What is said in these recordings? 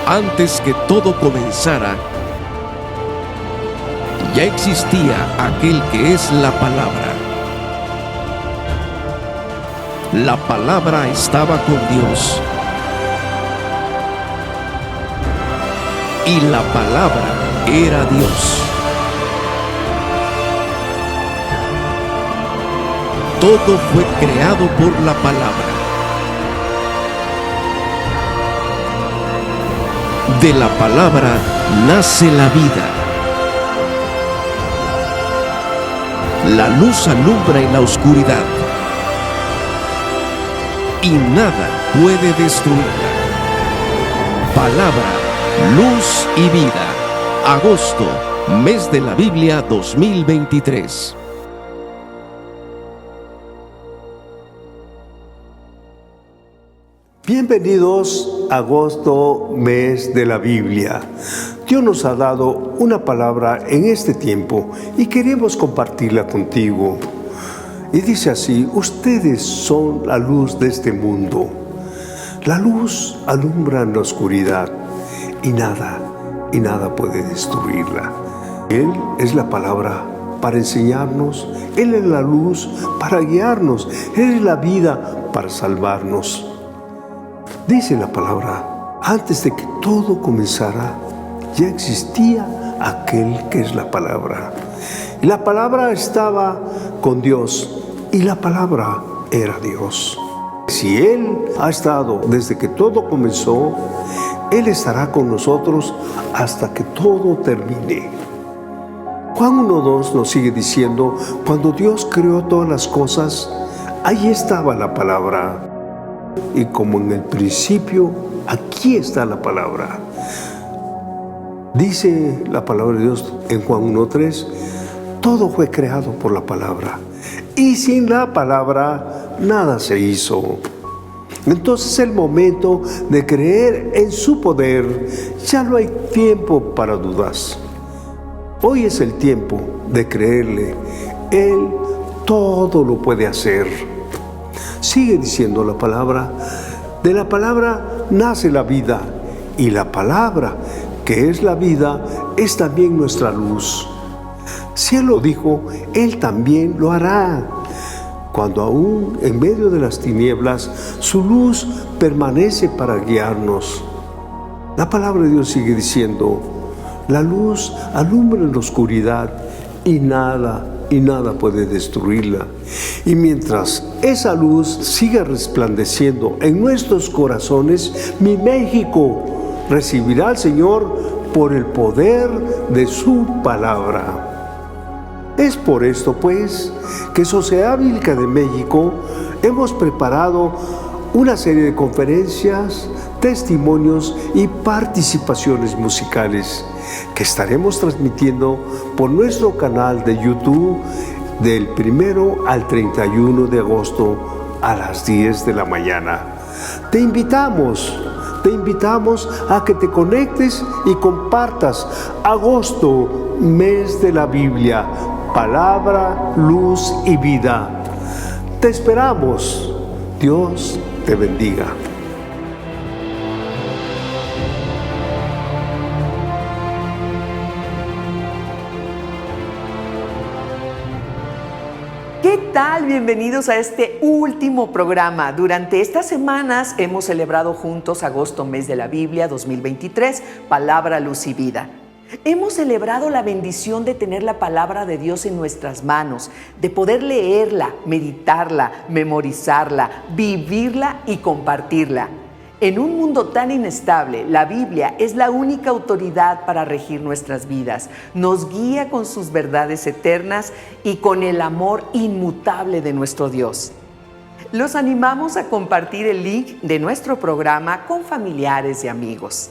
Antes que todo comenzara, ya existía aquel que es la palabra. La palabra estaba con Dios. Y la palabra era Dios. Todo fue creado por la palabra. De la palabra nace la vida. La luz alumbra en la oscuridad y nada puede destruirla. Palabra, luz y vida. Agosto, mes de la Biblia 2023. Bienvenidos a agosto, mes de la Biblia. Dios nos ha dado una palabra en este tiempo y queremos compartirla contigo. Y dice así: ustedes son la luz de este mundo. La luz alumbra en la oscuridad y nada puede destruirla. Él es la palabra para enseñarnos, Él es la luz para guiarnos, Él es la vida para salvarnos. Dice la palabra: antes de que todo comenzara, ya existía aquel que es la palabra. Y la palabra estaba con Dios y la palabra era Dios. Si Él ha estado desde que todo comenzó, Él estará con nosotros hasta que todo termine. Juan 1:2 nos sigue diciendo: cuando Dios creó todas las cosas, ahí estaba la palabra. Y como en el principio, aquí está la palabra. Dice la palabra de Dios en Juan 1:3: todo fue creado por la palabra, y sin la palabra nada se hizo. Entonces es el momento de creer en su poder. Ya no hay tiempo para dudas. Hoy es el tiempo de creerle. Él todo lo puede hacer. Sigue diciendo la palabra: de la palabra nace la vida, y la palabra, que es la vida, es también nuestra luz. Si Él lo dijo, Él también lo hará. Cuando aún en medio de las tinieblas, su luz permanece para guiarnos. La palabra de Dios sigue diciendo: la luz alumbra en la oscuridad y nada puede destruirla. Y mientras esa luz siga resplandeciendo en nuestros corazones, mi México recibirá al Señor por el poder de su palabra. Es por esto, pues, que Sociedad Bíblica de México hemos preparado una serie de conferencias, testimonios y participaciones musicales que estaremos transmitiendo por nuestro canal de YouTube del 1 al 31 de agosto a las 10 de la mañana. Te invitamos a que te conectes y compartas agosto, mes de la Biblia, palabra, luz y vida. Te esperamos. Dios te bendiga. ¿Qué tal? Bienvenidos a este último programa. Durante estas semanas hemos celebrado juntos agosto, mes de la Biblia 2023, palabra, luz y vida. Hemos celebrado la bendición de tener la palabra de Dios en nuestras manos, de poder leerla, meditarla, memorizarla, vivirla y compartirla. En un mundo tan inestable, la Biblia es la única autoridad para regir nuestras vidas. Nos guía con sus verdades eternas y con el amor inmutable de nuestro Dios. Los animamos a compartir el link de nuestro programa con familiares y amigos.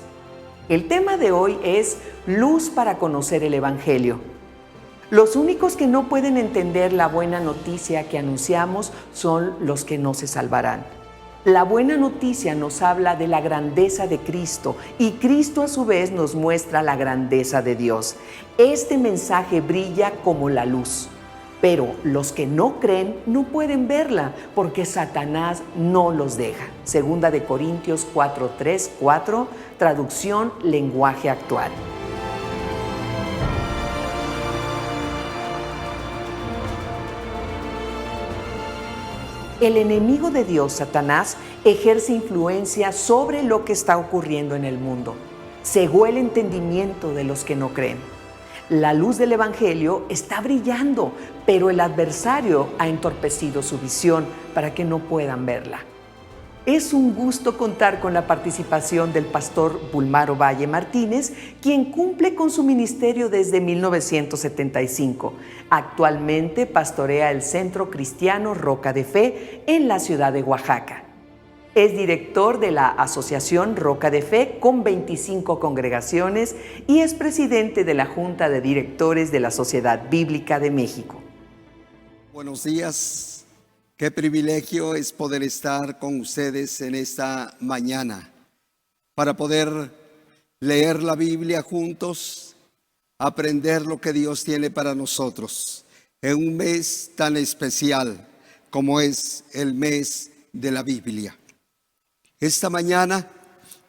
El tema de hoy es luz para conocer el Evangelio. Los únicos que no pueden entender la buena noticia que anunciamos son los que no se salvarán. La buena noticia nos habla de la grandeza de Cristo y Cristo a su vez nos muestra la grandeza de Dios. Este mensaje brilla como la luz. Pero los que no creen no pueden verla porque Satanás no los deja. Segunda de Corintios 4:3-4, traducción lenguaje actual. El enemigo de Dios, Satanás, ejerce influencia sobre lo que está ocurriendo en el mundo. Cegó el entendimiento de los que no creen. La luz del Evangelio está brillando, pero el adversario ha entorpecido su visión para que no puedan verla. Es un gusto contar con la participación del pastor Bulmaro Valle Martínez, quien cumple con su ministerio desde 1975. Actualmente pastorea el Centro Cristiano Roca de Fe en la ciudad de Oaxaca. Es director de la Asociación Roca de Fe con 25 congregaciones y es presidente de la Junta de Directores de la Sociedad Bíblica de México. Buenos días. Qué privilegio es poder estar con ustedes en esta mañana para poder leer la Biblia juntos, aprender lo que Dios tiene para nosotros en un mes tan especial como es el mes de la Biblia. Esta mañana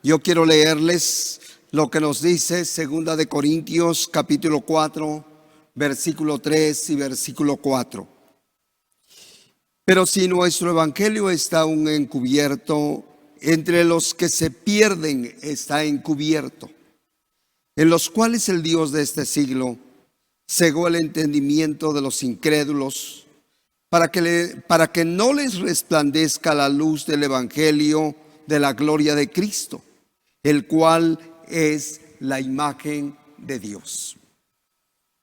yo quiero leerles lo que nos dice 2 de Corintios capítulo 4, versículo 3 y versículo 4. Pero si nuestro evangelio está aún encubierto, entre los que se pierden está encubierto, en los cuales el Dios de este siglo cegó el entendimiento de los incrédulos, para que no les resplandezca la luz del evangelio de la gloria de Cristo, el cual es la imagen de Dios.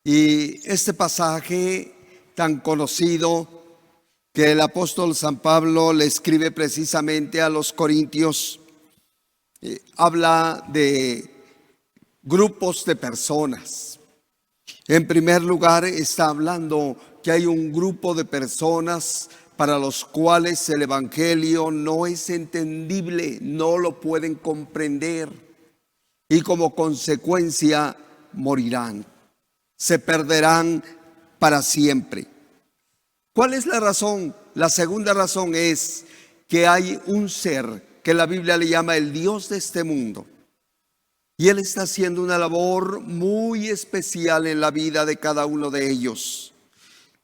Y este pasaje tan conocido que el apóstol San Pablo le escribe precisamente a los corintios, habla de grupos de personas. En primer lugar, está hablando que hay un grupo de personas para los cuales el evangelio no es entendible, no lo pueden comprender y como consecuencia morirán, se perderán para siempre. ¿Cuál es la razón? La segunda razón es que hay un ser que la Biblia le llama el Dios de este mundo. Y Él está haciendo una labor muy especial en la vida de cada uno de ellos.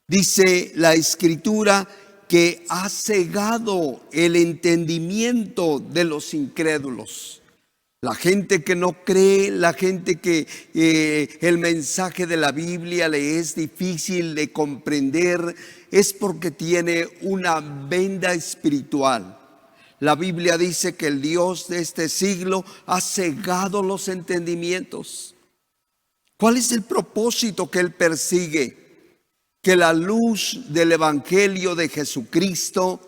Dice la Escritura que ha cegado el entendimiento de los incrédulos. La gente que no cree, la gente que el mensaje de la Biblia le es difícil de comprender, es porque tiene una venda espiritual. La Biblia dice que el Dios de este siglo ha cegado los entendimientos. ¿Cuál es el propósito que Él persigue? Que la luz del Evangelio de Jesucristo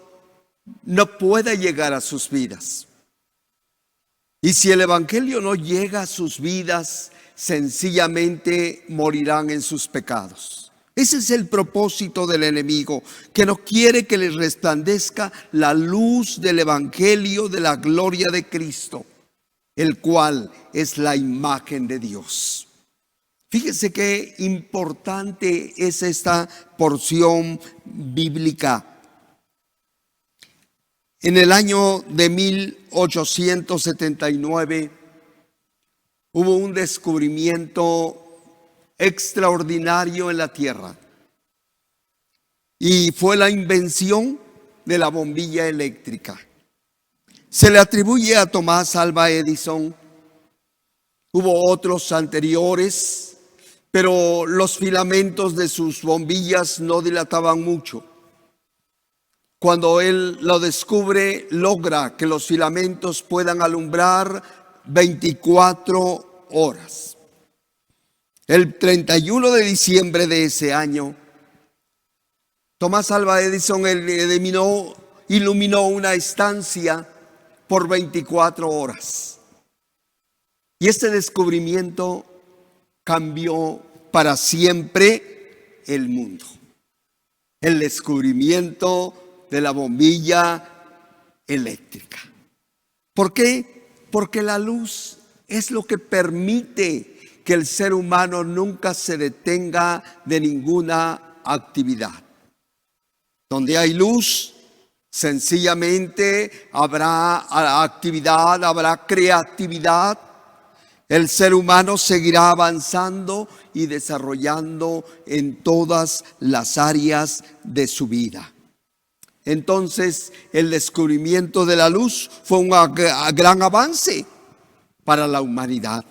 no pueda llegar a sus vidas. Y si el Evangelio no llega a sus vidas, sencillamente morirán en sus pecados. Ese es el propósito del enemigo, que no quiere que les resplandezca la luz del Evangelio de la gloria de Cristo, el cual es la imagen de Dios. Fíjese qué importante es esta porción bíblica. En el año de 1879 hubo un descubrimiento extraordinario en la tierra y fue la invención de la bombilla eléctrica. Se le atribuye a Tomás Alva Edison. Hubo otros anteriores, pero los filamentos de sus bombillas no dilataban mucho. Cuando él lo descubre, logra que los filamentos puedan alumbrar 24 horas. El 31 de diciembre de ese año, Tomás Alva Edison iluminó una estancia por 24 horas. Y este descubrimiento cambió para siempre el mundo. El descubrimiento de la bombilla eléctrica. ¿Por qué? Porque la luz es lo que permite que el ser humano nunca se detenga de ninguna actividad. Donde hay luz, sencillamente habrá actividad, habrá creatividad. El ser humano seguirá avanzando y desarrollando en todas las áreas de su vida. Entonces, el descubrimiento de la luz fue un gran avance para la humanidad.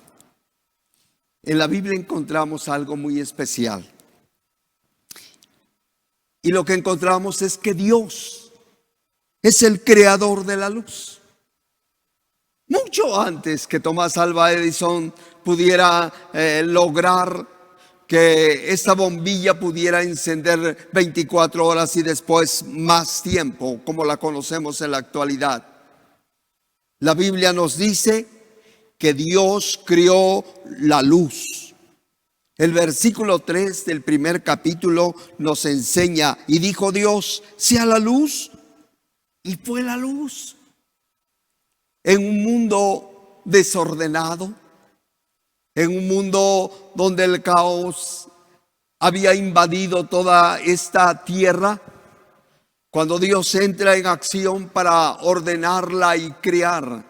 En la Biblia encontramos algo muy especial. Y lo que encontramos es que Dios es el creador de la luz. Mucho antes que Tomás Alva Edison pudiera lograr que esta bombilla pudiera encender 24 horas y después más tiempo, como la conocemos en la actualidad. La Biblia nos dice que Dios creó la luz. El versículo 3 del primer capítulo nos enseña: y dijo Dios, sea la luz, y fue la luz. En un mundo desordenado, en un mundo donde el caos había invadido toda esta tierra, cuando Dios entra en acción para ordenarla y crear,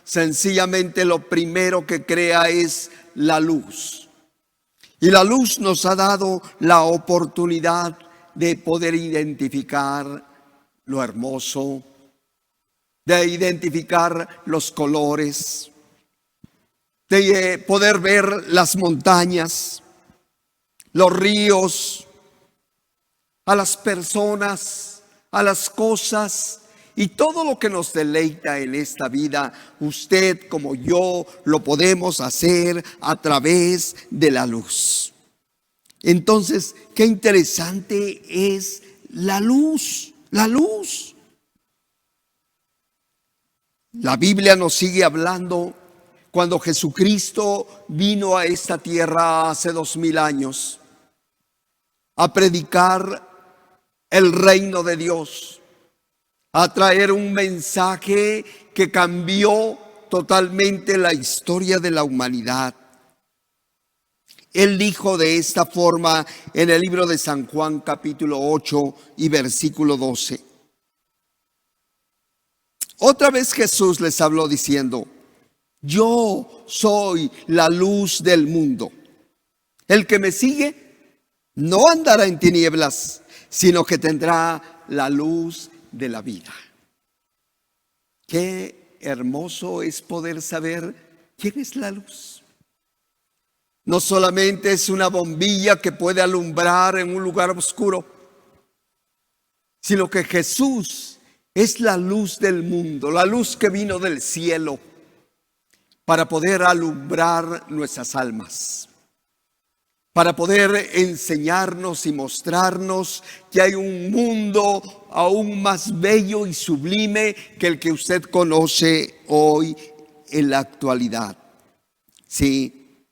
sencillamente lo primero que crea es la luz. Y la luz nos ha dado la oportunidad de poder identificar lo hermoso, de identificar los colores, de poder ver las montañas, los ríos, a las personas, a las cosas y todo lo que nos deleita en esta vida. Usted como yo lo podemos hacer a través de la luz. Entonces, qué interesante es la luz, la luz. La Biblia nos sigue hablando cuando Jesucristo vino a esta tierra hace 2000 años a predicar el reino de Dios, a traer un mensaje que cambió totalmente la historia de la humanidad. Él dijo de esta forma en el libro de San Juan capítulo 8 y versículo 12. Otra vez Jesús les habló diciendo: yo soy la luz del mundo. El que me sigue no andará en tinieblas, sino que tendrá la luz de la vida. Qué hermoso es poder saber quién es la luz. No solamente es una bombilla que puede alumbrar en un lugar oscuro, sino que Jesús es la luz del mundo, la luz que vino del cielo para poder alumbrar nuestras almas, para poder enseñarnos y mostrarnos que hay un mundo aún más bello y sublime que el que usted conoce hoy en la actualidad. Sí,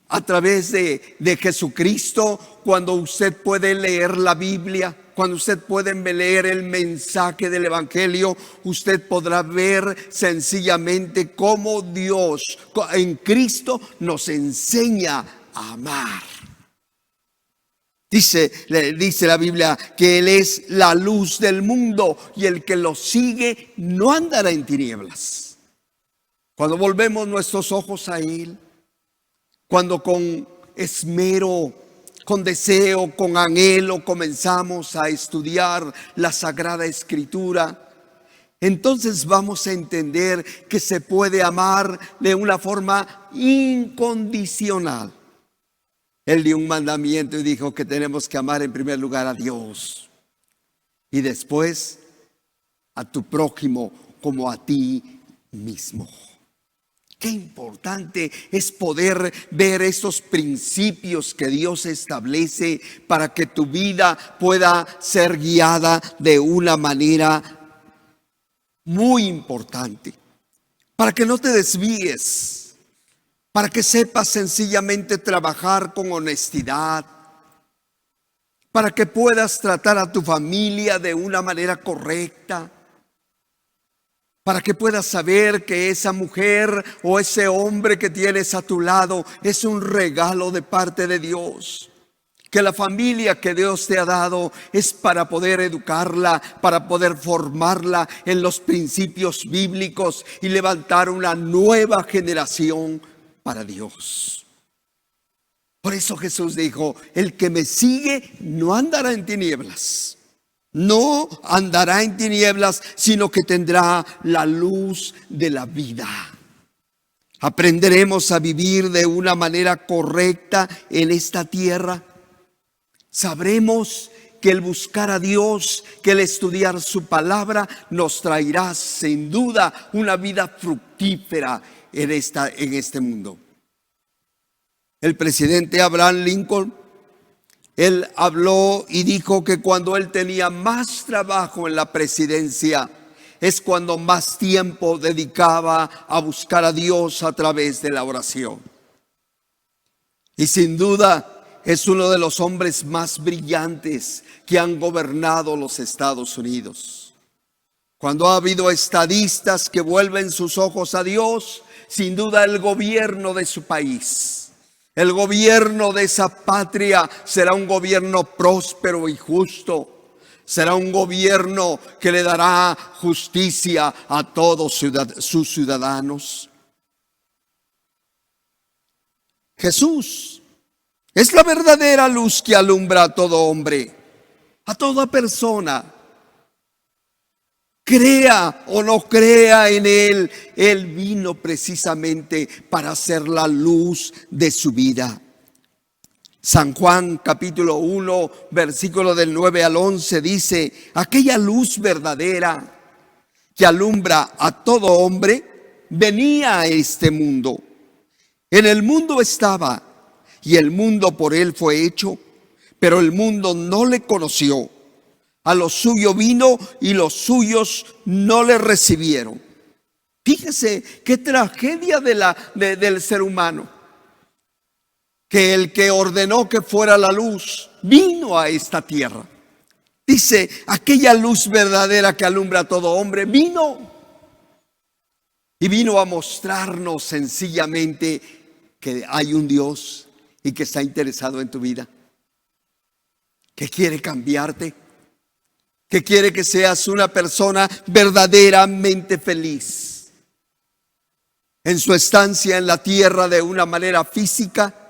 a través de Jesucristo, cuando usted puede leer la Biblia, cuando usted puede leer el mensaje del Evangelio, usted podrá ver sencillamente cómo Dios en Cristo nos enseña a amar. Dice la Biblia que Él es la luz del mundo y el que lo sigue no andará en tinieblas. Cuando volvemos nuestros ojos a Él, cuando con esmero, con deseo, con anhelo comenzamos a estudiar la Sagrada Escritura, entonces vamos a entender que se puede amar de una forma incondicional. Él dio un mandamiento y dijo que tenemos que amar en primer lugar a Dios y después a tu prójimo como a ti mismo. Qué importante es poder ver estos principios que Dios establece para que tu vida pueda ser guiada de una manera muy importante. Para que no te desvíes, para que sepas sencillamente trabajar con honestidad, para que puedas tratar a tu familia de una manera correcta, para que puedas saber que esa mujer o ese hombre que tienes a tu lado es un regalo de parte de Dios, que la familia que Dios te ha dado es para poder educarla, para poder formarla en los principios bíblicos y levantar una nueva generación para Dios. Por eso Jesús dijo: el que me sigue no andará en tinieblas. No andará en tinieblas, sino que tendrá la luz de la vida. Aprenderemos a vivir de una manera correcta en esta tierra. Sabremos que el buscar a Dios, que el estudiar su palabra nos traerá sin duda una vida fructífera en este mundo. El presidente Abraham Lincoln, él habló y dijo que cuando él tenía más trabajo en la presidencia es cuando más tiempo dedicaba a buscar a Dios a través de la oración. Y sin duda es uno de los hombres más brillantes que han gobernado los Estados Unidos. Cuando ha habido estadistas que vuelven sus ojos a Dios, sin duda el gobierno de su país, el gobierno de esa patria será un gobierno próspero y justo. Será un gobierno que le dará justicia a todos sus ciudadanos. Jesús es la verdadera luz que alumbra a todo hombre, a toda persona. Crea o no crea en Él, Él vino precisamente para ser la luz de su vida. San Juan capítulo 1, versículo del 9 al 11 dice: aquella luz verdadera que alumbra a todo hombre venía a este mundo. En el mundo estaba, y el mundo por él fue hecho, pero el mundo no le conoció. A lo suyo vino y los suyos no le recibieron. Fíjese qué tragedia del ser humano. Que el que ordenó que fuera la luz vino a esta tierra. Dice: aquella luz verdadera que alumbra a todo hombre vino. Y vino a mostrarnos sencillamente que hay un Dios y que está interesado en tu vida, que quiere cambiarte, que quiere que seas una persona verdaderamente feliz. En su estancia en la tierra de una manera física,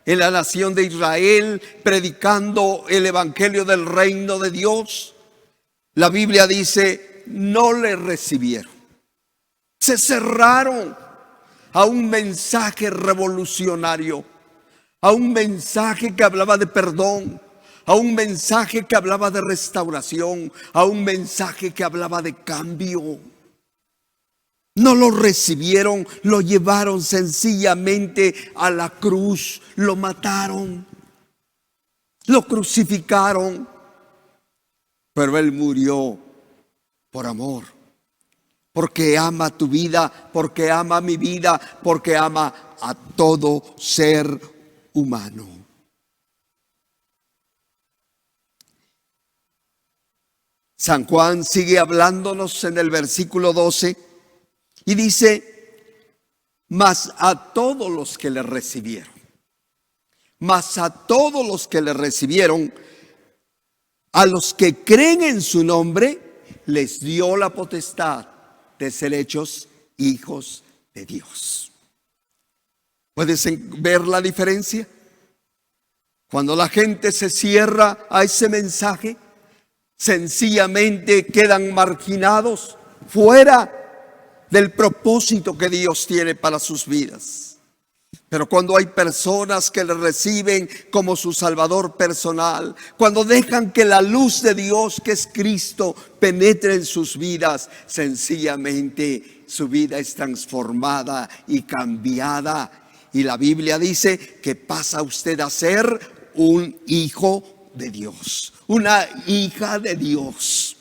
en la nación de Israel, predicando el evangelio del reino de Dios, la Biblia dice: no le recibieron. Se cerraron a un mensaje revolucionario, a un mensaje que hablaba de perdón, a un mensaje que hablaba de restauración, a un mensaje que hablaba de cambio. No lo recibieron, lo llevaron sencillamente a la cruz, lo mataron, lo crucificaron, pero Él murió por amor, porque ama tu vida, porque ama mi vida, porque ama a todo ser humano. San Juan sigue hablándonos en el versículo 12 y dice: mas a todos los que le recibieron, mas a todos los que le recibieron, a los que creen en su nombre, les dio la potestad de ser hechos hijos de Dios. ¿Puedes ver la diferencia? Cuando la gente se cierra a ese mensaje, sencillamente quedan marginados, fuera del propósito que Dios tiene para sus vidas. Pero cuando hay personas que le reciben como su Salvador personal, cuando dejan que la luz de Dios, que es Cristo, penetre en sus vidas, sencillamente su vida es transformada y cambiada. Y la Biblia dice que pasa usted a ser un hijo de Dios, una hija de Dios,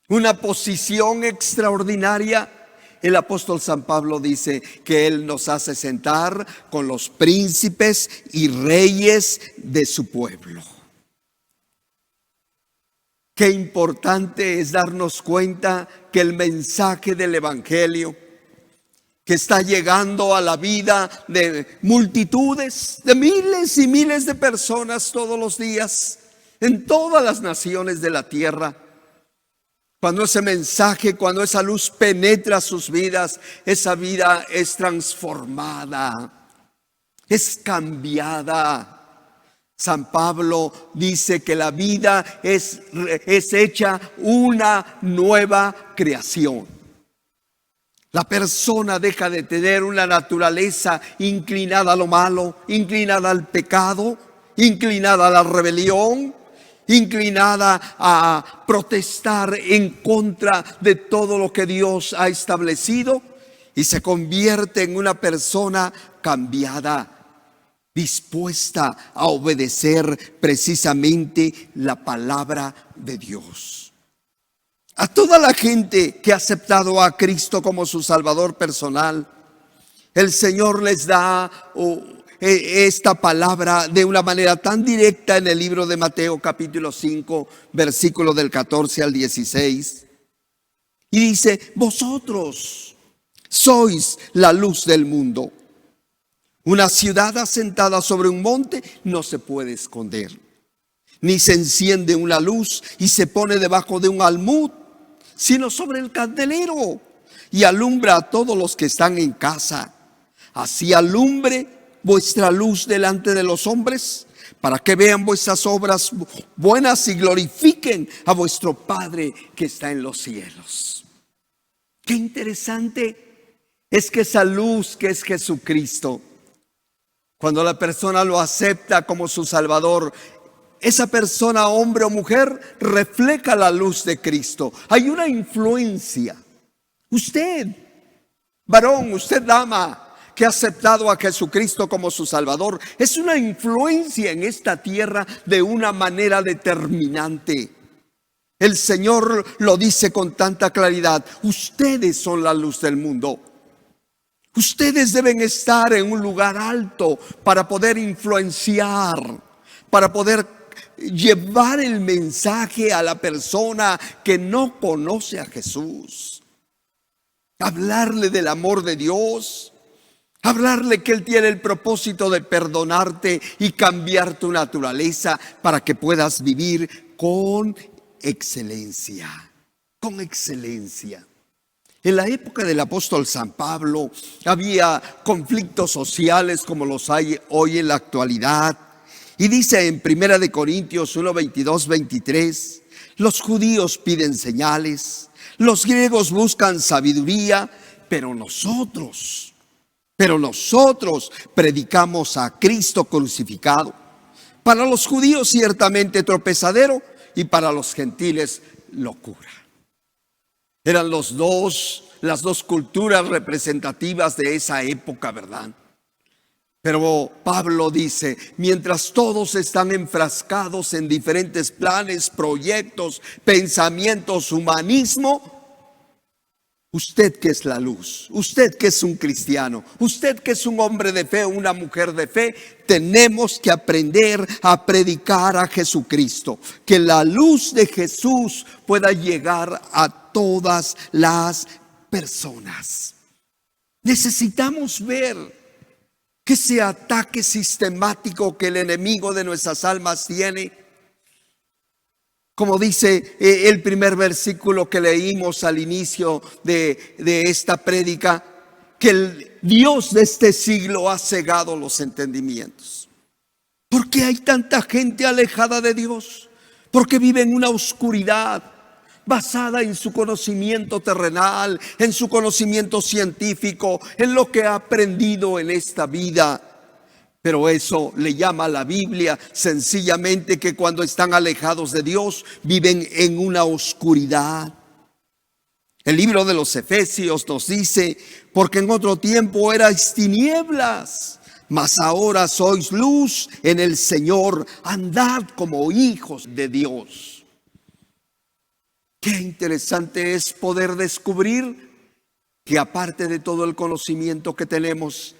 una posición extraordinaria. El apóstol San Pablo dice que Él nos hace sentar con los príncipes y reyes de su pueblo. Qué importante es darnos cuenta que el mensaje del evangelio, que está llegando a la vida de multitudes, de miles y miles de personas todos los días, en todas las naciones de la tierra. Cuando ese mensaje, cuando esa luz penetra sus vidas, esa vida es transformada, es cambiada. San Pablo dice que la vida es hecha una nueva creación. La persona deja de tener una naturaleza inclinada a lo malo, inclinada al pecado, inclinada a la rebelión, inclinada a protestar en contra de todo lo que Dios ha establecido, y se convierte en una persona cambiada, dispuesta a obedecer precisamente la palabra de Dios. A toda la gente que ha aceptado a Cristo como su Salvador personal, el Señor les da esta palabra de una manera tan directa en el libro de Mateo capítulo 5, versículo del 14 al 16. Y dice: vosotros sois la luz del mundo. Una ciudad asentada sobre un monte no se puede esconder, ni se enciende una luz y se pone debajo de un almud, sino sobre el candelero, y alumbra a todos los que están en casa. Así alumbre vuestra luz delante de los hombres, para que vean vuestras obras buenas y glorifiquen a vuestro Padre que está en los cielos. Qué interesante es que esa luz que es Jesucristo, cuando la persona lo acepta como su Salvador, esa persona, hombre o mujer, refleja la luz de Cristo. Hay una influencia. Usted, varón, usted, dama, que ha aceptado a Jesucristo como su Salvador, es una influencia en esta tierra de una manera determinante. El Señor lo dice con tanta claridad: ustedes son la luz del mundo. Ustedes deben estar en un lugar alto para poder influenciar, para poder llevar el mensaje a la persona que no conoce a Jesús. Hablarle del amor de Dios, hablarle que Él tiene el propósito de perdonarte y cambiar tu naturaleza para que puedas vivir con excelencia, con excelencia. En la época del apóstol San Pablo había conflictos sociales como los hay hoy en la actualidad. Y dice en 1 Corintios 1, 22, 23, los judíos piden señales, los griegos buscan sabiduría, pero nosotros predicamos a Cristo crucificado. Para los judíos ciertamente tropezadero, y para los gentiles locura. Eran las dos culturas representativas de esa época, ¿verdad? Pero Pablo dice: mientras todos están enfrascados en diferentes planes, proyectos, pensamientos, humanismo, usted que es la luz, usted que es un cristiano, usted que es un hombre de fe, una mujer de fe, tenemos que aprender a predicar a Jesucristo. Que la luz de Jesús pueda llegar a todas las personas. Necesitamos ver que ese ataque sistemático que el enemigo de nuestras almas tiene, como dice el primer versículo que leímos al inicio de esta prédica, que el Dios de este siglo ha cegado los entendimientos. ¿Por qué hay tanta gente alejada de Dios? Porque vive en una oscuridad basada en su conocimiento terrenal, en su conocimiento científico, en lo que ha aprendido en esta vida. Pero eso le llama a la Biblia sencillamente que cuando están alejados de Dios viven en una oscuridad. El libro de los Efesios nos dice: porque en otro tiempo erais tinieblas, mas ahora sois luz en el Señor, andad como hijos de Dios. Qué interesante es poder descubrir que aparte de todo el conocimiento que tenemos,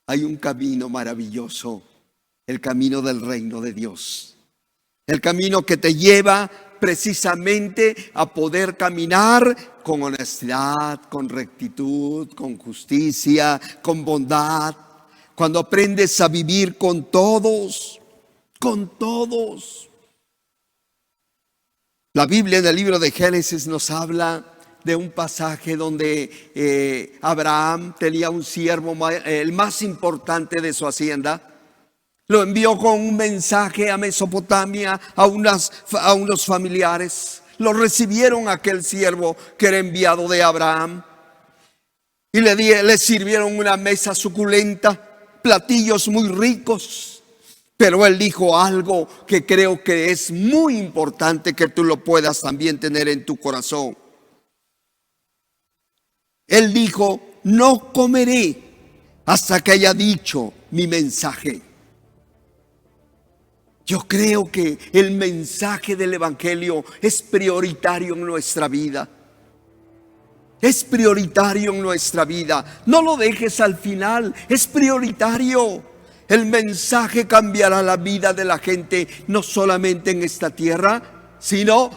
hay un camino maravilloso, el camino del reino de Dios. El camino que te lleva precisamente a poder caminar con honestidad, con rectitud, con justicia, con bondad. Cuando aprendes a vivir con todos, con todos. La Biblia en el libro de Génesis nos habla de un pasaje donde Abraham tenía un siervo, el más importante de su hacienda. Lo envió con un mensaje a Mesopotamia, a unos familiares. Lo recibieron aquel siervo que era enviado de Abraham. Y le sirvieron una mesa suculenta, platillos muy ricos. Pero él dijo algo que creo que es muy importante que tú lo puedas también tener en tu corazón. Él dijo: no comeré hasta que haya dicho mi mensaje. Yo creo que el mensaje del Evangelio es prioritario en nuestra vida. Es prioritario en nuestra vida. No lo dejes al final, es prioritario. El mensaje cambiará la vida de la gente, no solamente en esta tierra, sino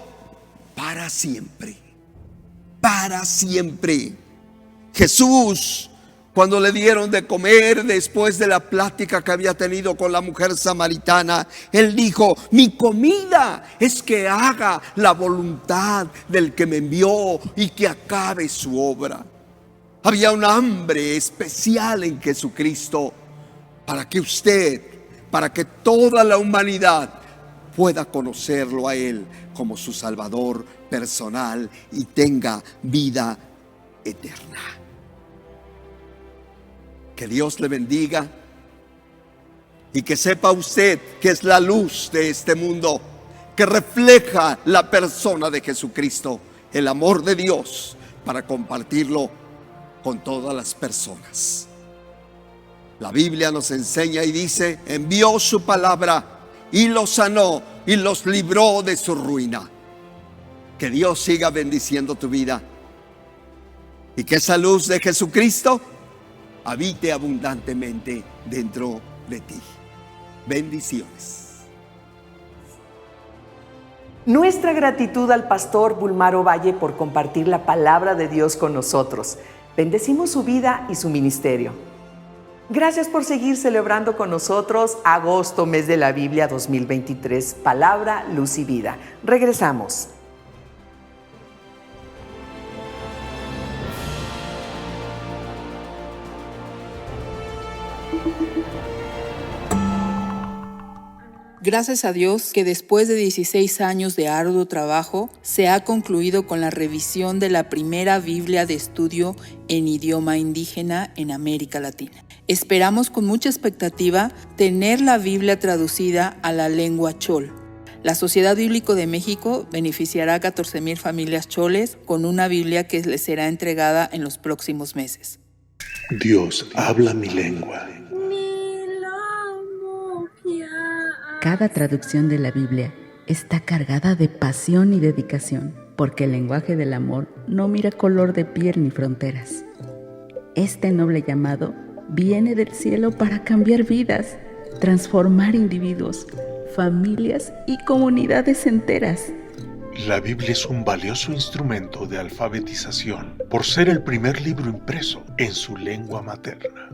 para siempre. Para siempre. Jesús, cuando le dieron de comer después de la plática que había tenido con la mujer samaritana, él dijo: mi comida es que haga la voluntad del que me envió y que acabe su obra. Había un hambre especial en Jesucristo para que usted, para que toda la humanidad pueda conocerlo a Él como su Salvador personal y tenga vida eterna. Que Dios le bendiga y que sepa usted que es la luz de este mundo, que refleja la persona de Jesucristo, el amor de Dios, para compartirlo con todas las personas. La Biblia nos enseña y dice: envió su palabra y los sanó y los libró de su ruina. Que Dios siga bendiciendo tu vida y que esa luz de Jesucristo habite abundantemente dentro de ti. Bendiciones. Nuestra gratitud al pastor Bulmaro Valle por compartir la palabra de Dios con nosotros. Bendecimos su vida y su ministerio. Gracias por seguir celebrando con nosotros agosto, mes de la Biblia 2023, Palabra, Luz y Vida. Regresamos. Gracias a Dios que después de 16 años de arduo trabajo, se ha concluido con la revisión de la primera Biblia de estudio en idioma indígena en América Latina. Esperamos con mucha expectativa tener la Biblia traducida a la lengua chol. La Sociedad Bíblica de México beneficiará a 14,000 familias choles con una Biblia que les será entregada en los próximos meses. Dios, habla mi lengua. Cada traducción de la Biblia está cargada de pasión y dedicación, porque el lenguaje del amor no mira color de piel ni fronteras. Este noble llamado viene del cielo para cambiar vidas, transformar individuos, familias y comunidades enteras. La Biblia es un valioso instrumento de alfabetización por ser el primer libro impreso en su lengua materna.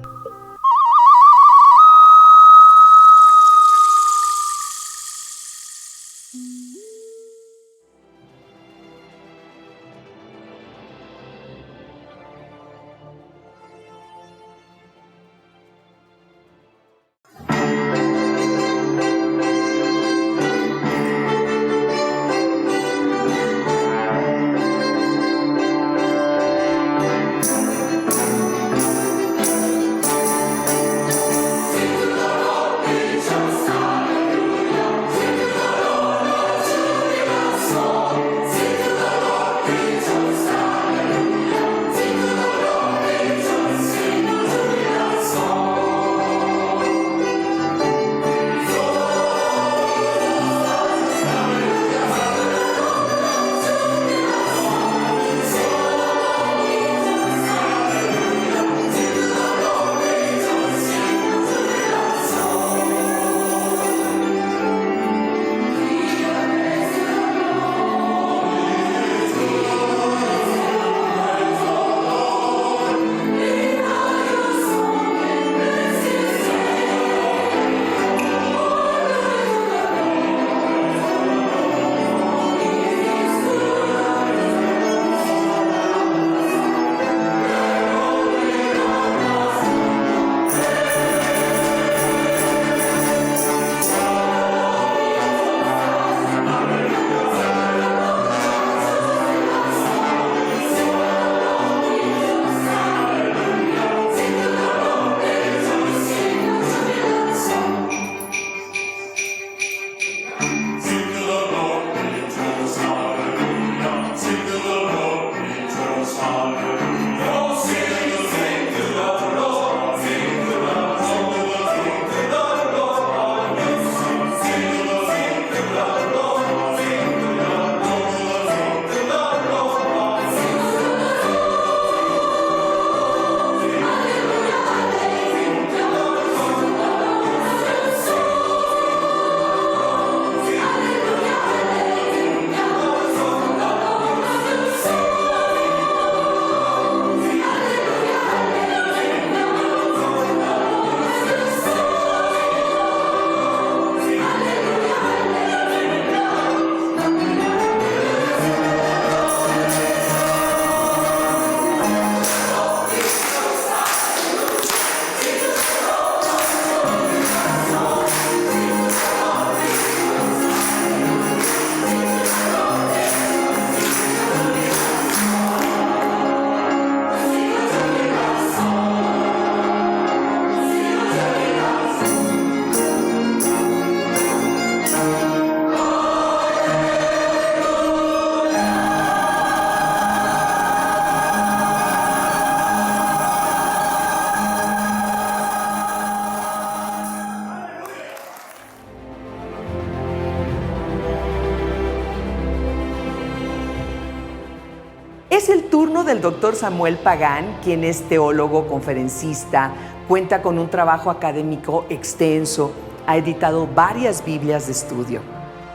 Es el turno del doctor Samuel Pagán, quien es teólogo, conferencista, cuenta con un trabajo académico extenso, ha editado varias Biblias de estudio.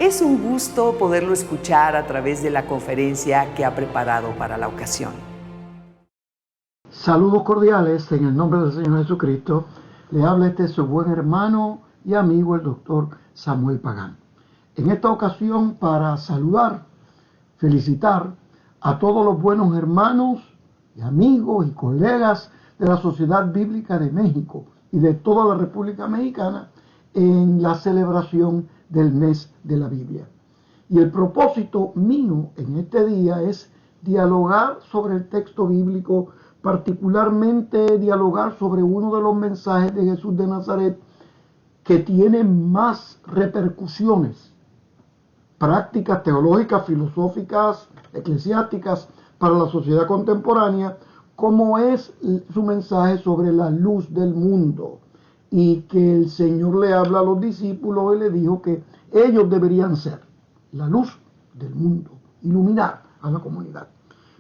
Es un gusto poderlo escuchar a través de la conferencia que ha preparado para la ocasión. Saludos cordiales en el nombre del Señor Jesucristo. Le habla su buen hermano y amigo el doctor Samuel Pagán. En esta ocasión para saludar, felicitar a todos los buenos hermanos y amigos y colegas de la Sociedad Bíblica de México y de toda la República Mexicana en la celebración del mes de la Biblia. Y el propósito mío en este día es dialogar sobre el texto bíblico, particularmente dialogar sobre uno de los mensajes de Jesús de Nazaret que tiene más repercusiones prácticas, teológicas, filosóficas, eclesiásticas para la sociedad contemporánea, como es su mensaje sobre la luz del mundo, y que el Señor le habla a los discípulos y le dijo que ellos deberían ser la luz del mundo, iluminar a la comunidad.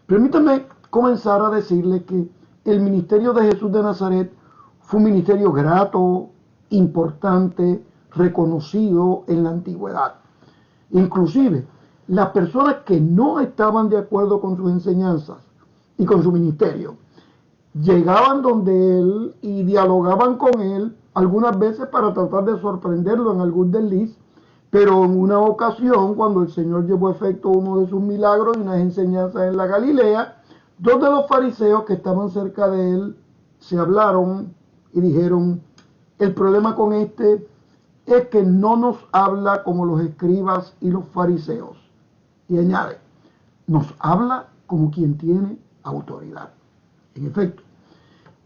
Permítame comenzar a decirle que el ministerio de Jesús de Nazaret fue un ministerio grato, importante, reconocido en la antigüedad. Inclusive, las personas que no estaban de acuerdo con sus enseñanzas y con su ministerio, llegaban donde él y dialogaban con él, algunas veces para tratar de sorprenderlo en algún desliz, pero en una ocasión, cuando el Señor llevó a efecto uno de sus milagros y unas enseñanzas en la Galilea, dos de los fariseos que estaban cerca de él se hablaron y dijeron: el problema con este es que no nos habla como los escribas y los fariseos. Y añade, nos habla como quien tiene autoridad. En efecto,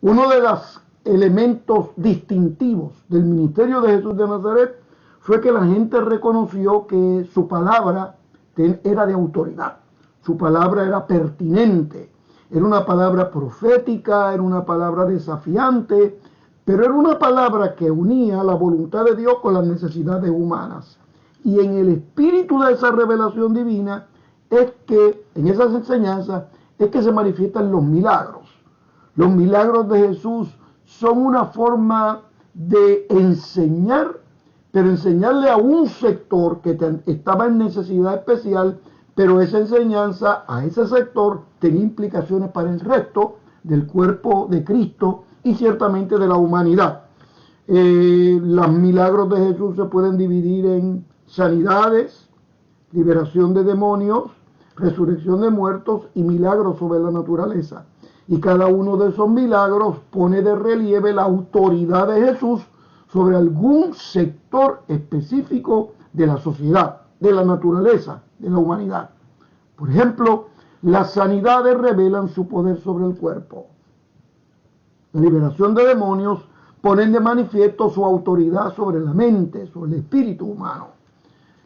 uno de los elementos distintivos del ministerio de Jesús de Nazaret fue que la gente reconoció que su palabra era de autoridad. Su palabra era pertinente, era una palabra profética, era una palabra desafiante, pero era una palabra que unía la voluntad de Dios con las necesidades humanas. Y en el espíritu de esa revelación divina es que, en esas enseñanzas, es que se manifiestan los milagros. Los milagros de Jesús son una forma de enseñar, pero enseñarle a un sector que estaba en necesidad especial, pero esa enseñanza a ese sector tenía implicaciones para el resto del cuerpo de Cristo y ciertamente de la humanidad. Los milagros de Jesús se pueden dividir en sanidades, liberación de demonios, resurrección de muertos y milagros sobre la naturaleza. Y cada uno de esos milagros pone de relieve la autoridad de Jesús sobre algún sector específico de la sociedad, de la naturaleza, de la humanidad. Por ejemplo, las sanidades revelan su poder sobre el cuerpo. La liberación de demonios ponen de manifiesto su autoridad sobre la mente, sobre el espíritu humano.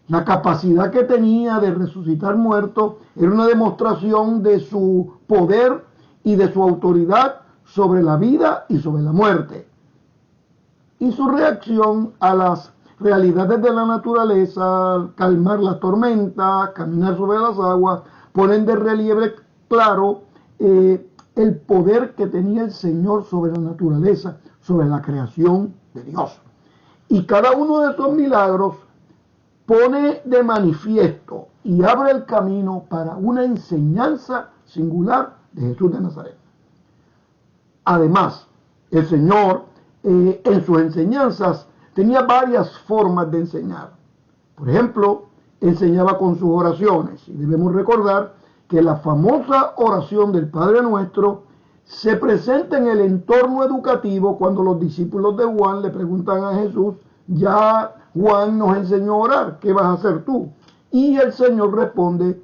La capacidad que tenía de resucitar muertos era una demostración de su poder y de su autoridad sobre la vida y sobre la muerte. Y su reacción a las realidades de la naturaleza, calmar las tormentas, caminar sobre las aguas, ponen de relieve claro el poder que tenía el Señor sobre la naturaleza, sobre la creación de Dios. Y cada uno de esos milagros pone de manifiesto y abre el camino para una enseñanza singular de Jesús de Nazaret. Además, el Señor en sus enseñanzas tenía varias formas de enseñar. Por ejemplo, enseñaba con sus oraciones. Y debemos recordar que la famosa oración del Padre Nuestro se presenta en el entorno educativo cuando los discípulos de Juan le preguntan a Jesús: ya Juan nos enseñó a orar, ¿qué vas a hacer tú? Y el Señor responde: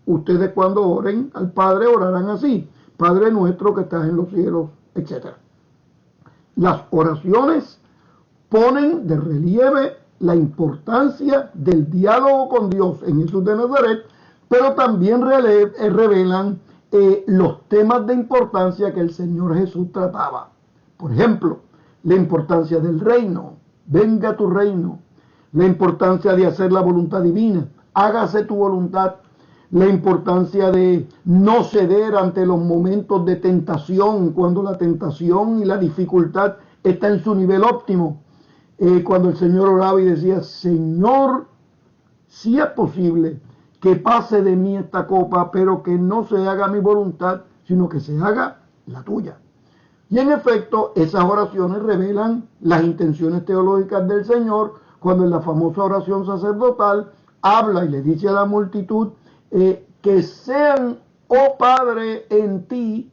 ustedes cuando oren al Padre orarán así: Padre nuestro que estás en los cielos, etc. Las oraciones ponen de relieve la importancia del diálogo con Dios en Jesús de Nazaret, pero también revelan los temas de importancia que el Señor Jesús trataba. Por ejemplo, la importancia del reino, venga tu reino, la importancia de hacer la voluntad divina, hágase tu voluntad, la importancia de no ceder ante los momentos de tentación, cuando la tentación y la dificultad está en su nivel óptimo. Cuando el Señor oraba y decía, Señor, si es posible que pase de mí esta copa, pero que no se haga mi voluntad, sino que se haga la tuya. Y en efecto, esas oraciones revelan las intenciones teológicas del Señor, cuando en la famosa oración sacerdotal habla y le dice a la multitud, que sean, oh Padre, en ti,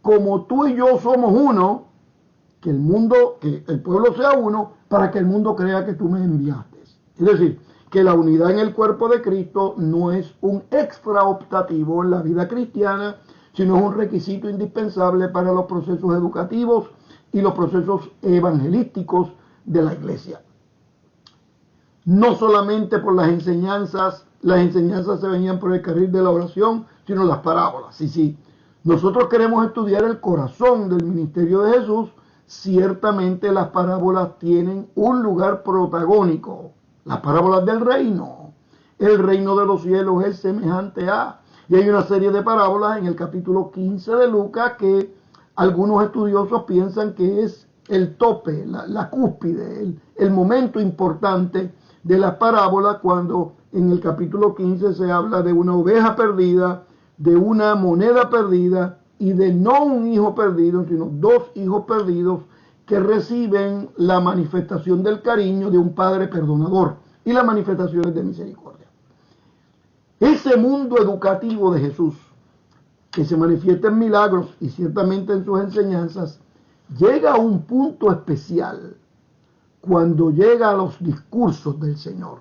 como tú y yo somos uno, que el pueblo sea uno, para que el mundo crea que tú me enviaste. Es decir, que la unidad en el cuerpo de Cristo no es un extra optativo en la vida cristiana, sino es un requisito indispensable para los procesos educativos y los procesos evangelísticos de la iglesia. No solamente por las enseñanzas se venían por el carril de la oración, sino las parábolas. Sí, nosotros queremos estudiar el corazón del ministerio de Jesús, ciertamente las parábolas tienen un lugar protagónico. Las parábolas del reino. El reino de los cielos es semejante a... Y hay una serie de parábolas en el capítulo 15 de Lucas que algunos estudiosos piensan que es el tope, la cúspide, el momento importante de las parábolas, cuando en el capítulo 15 se habla de una oveja perdida, de una moneda perdida y de no un hijo perdido, sino dos hijos perdidos que reciben la manifestación del cariño de un Padre perdonador y las manifestaciones de misericordia. Ese mundo educativo de Jesús, que se manifiesta en milagros y ciertamente en sus enseñanzas, llega a un punto especial cuando llega a los discursos del Señor.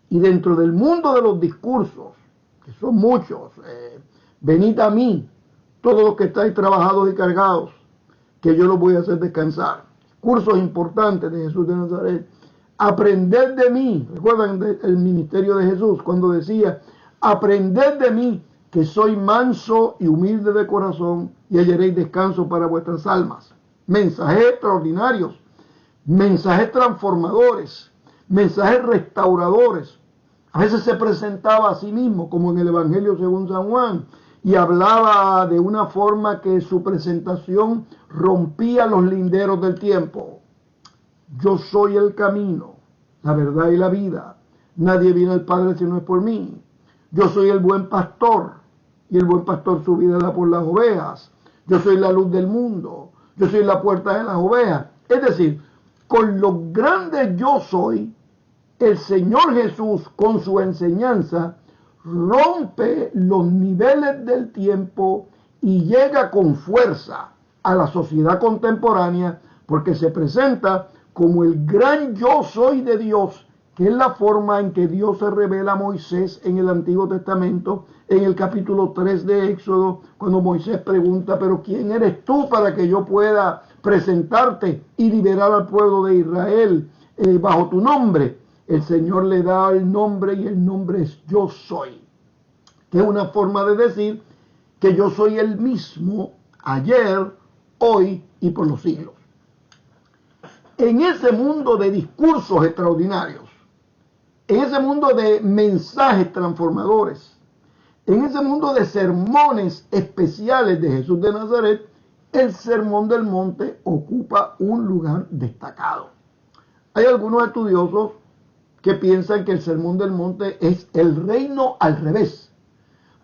Y dentro del mundo de los discursos, que son muchos, venid a mí, todos los que estáis trabajados y cargados, que yo los voy a hacer descansar. Cursos importantes de Jesús de Nazaret. Aprended de mí. ¿Recuerdan el ministerio de Jesús cuando decía, aprended de mí, que soy manso y humilde de corazón, y hallaréis descanso para vuestras almas? Mensajes extraordinarios, mensajes transformadores, mensajes restauradores. A veces se presentaba a sí mismo, como en el Evangelio según San Juan, y hablaba de una forma que su presentación rompía los linderos del tiempo. Yo soy el camino, la verdad y la vida. Nadie viene al Padre si no es por mí. Yo soy el buen pastor, y el buen pastor su vida da por las ovejas. Yo soy la luz del mundo. Yo soy la puerta de las ovejas. Es decir, con lo grande yo soy, el Señor Jesús con su enseñanza rompe los niveles del tiempo y llega con fuerza a la sociedad contemporánea, porque se presenta como el gran yo soy de Dios, que es la forma en que Dios se revela a Moisés en el Antiguo Testamento, en el capítulo 3 de Éxodo, cuando Moisés pregunta, pero ¿quién eres tú para que yo pueda presentarte y liberar al pueblo de Israel bajo tu nombre? El Señor le da el nombre, y el nombre es yo soy, que es una forma de decir que yo soy el mismo ayer, hoy y por los siglos. En ese mundo de discursos extraordinarios, en ese mundo de mensajes transformadores, en ese mundo de sermones especiales de Jesús de Nazaret, el Sermón del Monte ocupa un lugar destacado. Hay algunos estudiosos que piensan que el Sermón del Monte es el reino al revés,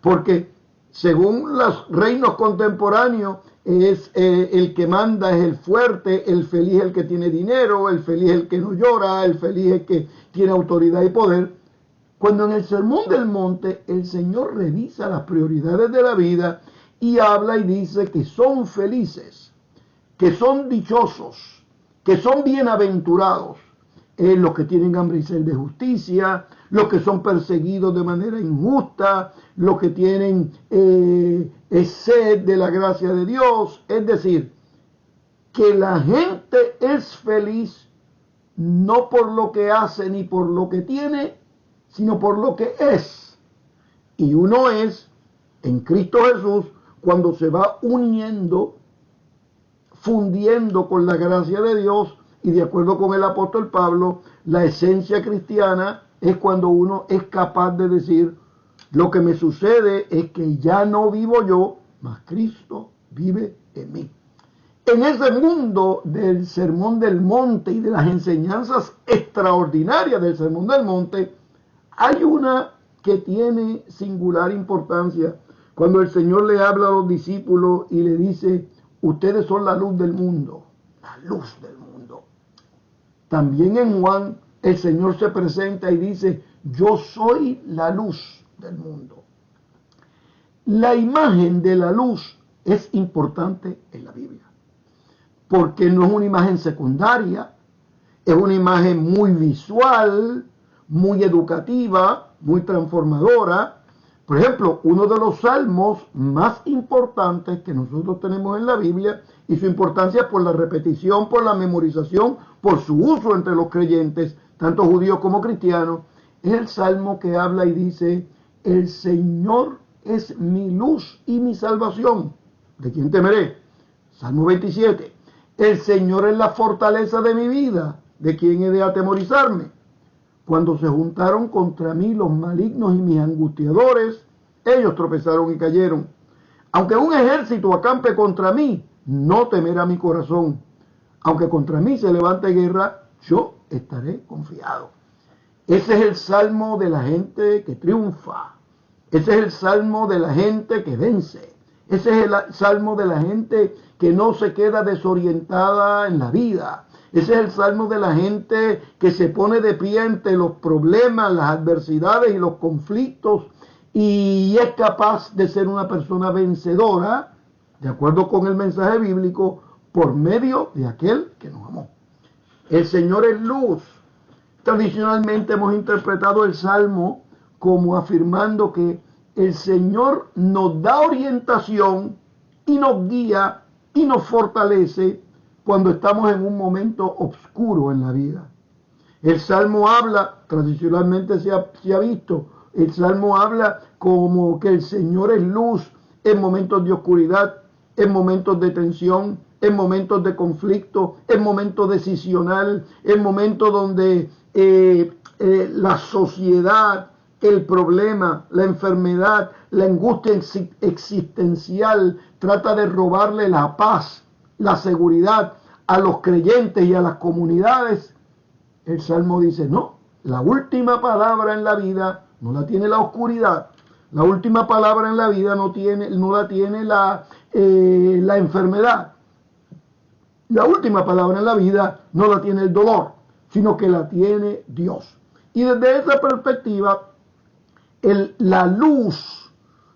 porque según los reinos contemporáneos es el que manda, es el fuerte, el feliz el que tiene dinero, el feliz el que no llora, el feliz el que tiene autoridad y poder. Cuando en el Sermón del Monte el Señor revisa las prioridades de la vida y habla y dice que son felices, que son dichosos, que son bienaventurados, los que tienen hambre y sed de justicia, los que son perseguidos de manera injusta, los que tienen sed de la gracia de Dios. Es decir, que la gente es feliz no por lo que hace ni por lo que tiene, sino por lo que es. Y uno es en Cristo Jesús cuando se va uniendo, fundiendo con la gracia de Dios. Y de acuerdo con el apóstol Pablo, la esencia cristiana es cuando uno es capaz de decir, Lo que me sucede es que ya no vivo yo, mas Cristo vive en mí. En ese mundo del Sermón del Monte y de las enseñanzas extraordinarias del Sermón del Monte, hay una que tiene singular importancia. Cuando el Señor le habla a los discípulos y le dice, ustedes son la luz del mundo, la luz del mundo. También en Juan el Señor se presenta y dice, yo soy la luz del mundo. La imagen de la luz es importante en la Biblia, porque no es una imagen secundaria, es una imagen muy visual, muy educativa, muy transformadora. Por ejemplo, uno de los salmos más importantes que nosotros tenemos en la Biblia, y su importancia por la repetición, por la memorización, por su uso entre los creyentes, tanto judíos como cristianos, es el salmo que habla y dice, el Señor es mi luz y mi salvación. ¿De quién temeré? Salmo 27. El Señor es la fortaleza de mi vida. ¿De quién he de atemorizarme? Cuando se juntaron contra mí los malignos y mis angustiadores, ellos tropezaron y cayeron. Aunque un ejército acampe contra mí, no temerá mi corazón. Aunque contra mí se levante guerra, yo estaré confiado. Ese es el salmo de la gente que triunfa. Ese es el salmo de la gente que vence. Ese es el salmo de la gente que no se queda desorientada en la vida. Ese es el salmo de la gente que se pone de pie ante los problemas, las adversidades y los conflictos y es capaz de ser una persona vencedora, de acuerdo con el mensaje bíblico, por medio de aquel que nos amó. El Señor es luz. Tradicionalmente hemos interpretado el salmo como afirmando que el Señor nos da orientación y nos guía y nos fortalece cuando estamos en un momento oscuro en la vida. El Salmo habla, tradicionalmente se ha visto, el Salmo habla como que el Señor es luz en momentos de oscuridad, en momentos de tensión, en momentos de conflicto, en momentos decisional, en momentos donde la sociedad, el problema, la enfermedad, la angustia existencial trata de robarle la paz, la seguridad a los creyentes y a las comunidades. El Salmo dice, no, la última palabra en la vida no la tiene la oscuridad, la última palabra en la vida no la tiene la enfermedad, la última palabra en la vida no la tiene el dolor, sino que la tiene Dios. Y desde esa perspectiva, la luz,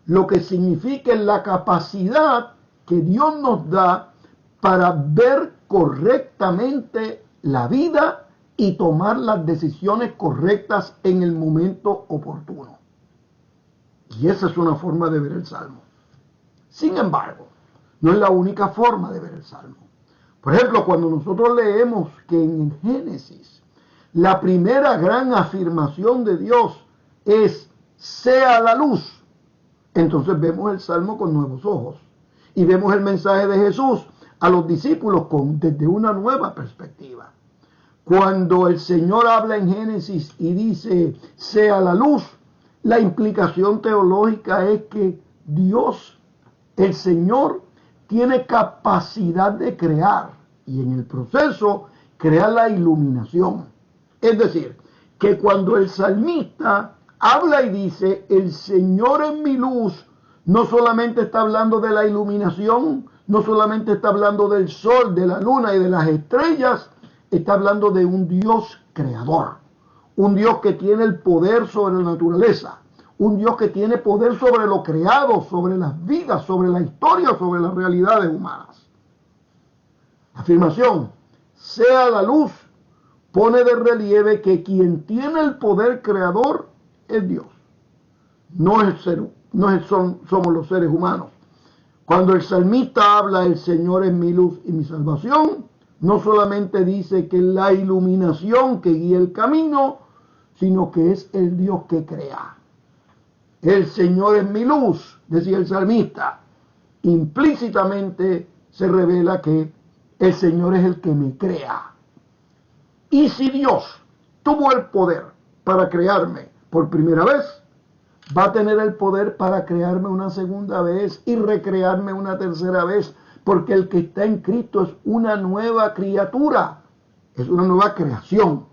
lo que significa es la capacidad que Dios nos da para ver correctamente la vida y tomar las decisiones correctas en el momento oportuno. Y esa es una forma de ver el Salmo. Sin embargo, no es la única forma de ver el Salmo. Por ejemplo, cuando nosotros leemos que en Génesis la primera gran afirmación de Dios es sea la luz, entonces vemos el Salmo con nuevos ojos y vemos el mensaje de Jesús a los discípulos desde una nueva perspectiva. Cuando el Señor habla en Génesis y dice sea la luz, la implicación teológica es que Dios, el Señor, tiene capacidad de crear y en el proceso crea la iluminación. Es decir, que cuando el salmista habla y dice el Señor es mi luz, no solamente está hablando de la iluminación, no solamente está hablando del sol, de la luna y de las estrellas, está hablando de un Dios creador, un Dios que tiene el poder sobre la naturaleza, un Dios que tiene poder sobre lo creado, sobre las vidas, sobre la historia, sobre las realidades humanas. Afirmación, sea la luz, pone de relieve que quien tiene el poder creador es Dios, somos los seres humanos. Cuando el salmista habla, el Señor es mi luz y mi salvación, no solamente dice que es la iluminación que guía el camino, sino que es el Dios que crea. El Señor es mi luz, decía el salmista. Implícitamente se revela que el Señor es el que me crea. Y si Dios tuvo el poder para crearme por primera vez, va a tener el poder para crearme una segunda vez y recrearme una tercera vez, porque el que está en Cristo es una nueva criatura, es una nueva creación.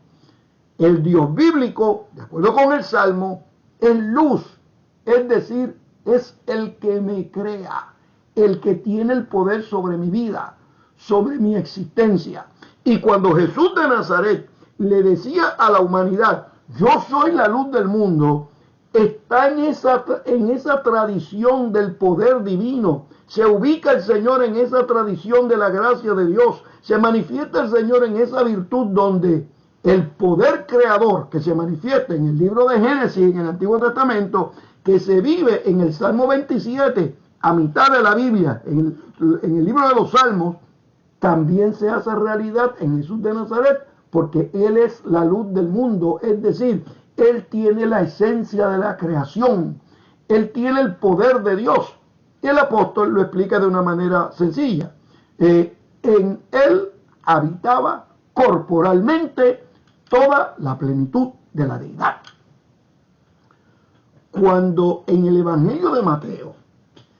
El Dios bíblico, de acuerdo con el Salmo, es luz, es decir, es el que me crea, el que tiene el poder sobre mi vida, sobre mi existencia. Y cuando Jesús de Nazaret le decía a la humanidad, yo soy la luz del mundo, está en esa tradición del poder divino. Se ubica el Señor en esa tradición de la gracia de Dios. Se manifiesta el Señor en esa virtud donde el poder creador que se manifiesta en el libro de Génesis, en el Antiguo Testamento, que se vive en el Salmo 27, a mitad de la Biblia, en el libro de los Salmos, también se hace realidad en Jesús de Nazaret, porque Él es la luz del mundo, es decir, Él tiene la esencia de la creación, Él tiene el poder de Dios. Y el apóstol lo explica de una manera sencilla. En Él habitaba corporalmente toda la plenitud de la deidad. Cuando en el Evangelio de Mateo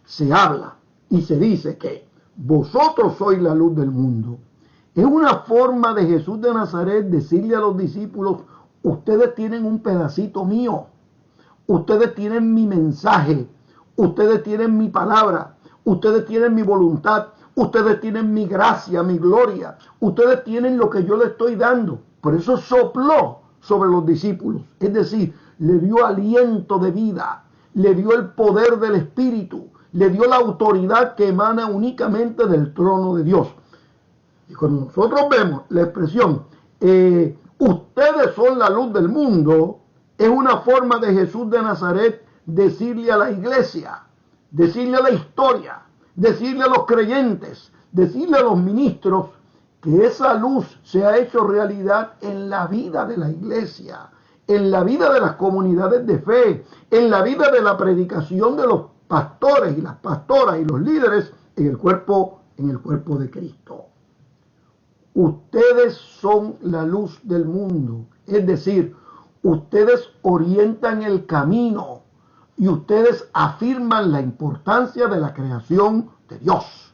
se habla y se dice que vosotros sois la luz del mundo, es una forma de Jesús de Nazaret decirle a los discípulos, ustedes tienen un pedacito mío, ustedes tienen mi mensaje, ustedes tienen mi palabra, ustedes tienen mi voluntad, ustedes tienen mi gracia, mi gloria, ustedes tienen lo que yo les estoy dando. Por eso sopló sobre los discípulos, es decir, le dio aliento de vida, le dio el poder del Espíritu, le dio la autoridad que emana únicamente del trono de Dios. Y cuando nosotros vemos la expresión, ustedes son la luz del mundo, es una forma de Jesús de Nazaret decirle a la iglesia, decirle a la historia, decirle a los creyentes, decirle a los ministros, que esa luz se ha hecho realidad en la vida de la iglesia, en la vida de las comunidades de fe, en la vida de la predicación de los pastores y las pastoras y los líderes en el cuerpo de Cristo. Ustedes son la luz del mundo, es decir, ustedes orientan el camino y ustedes afirman la importancia de la creación de Dios.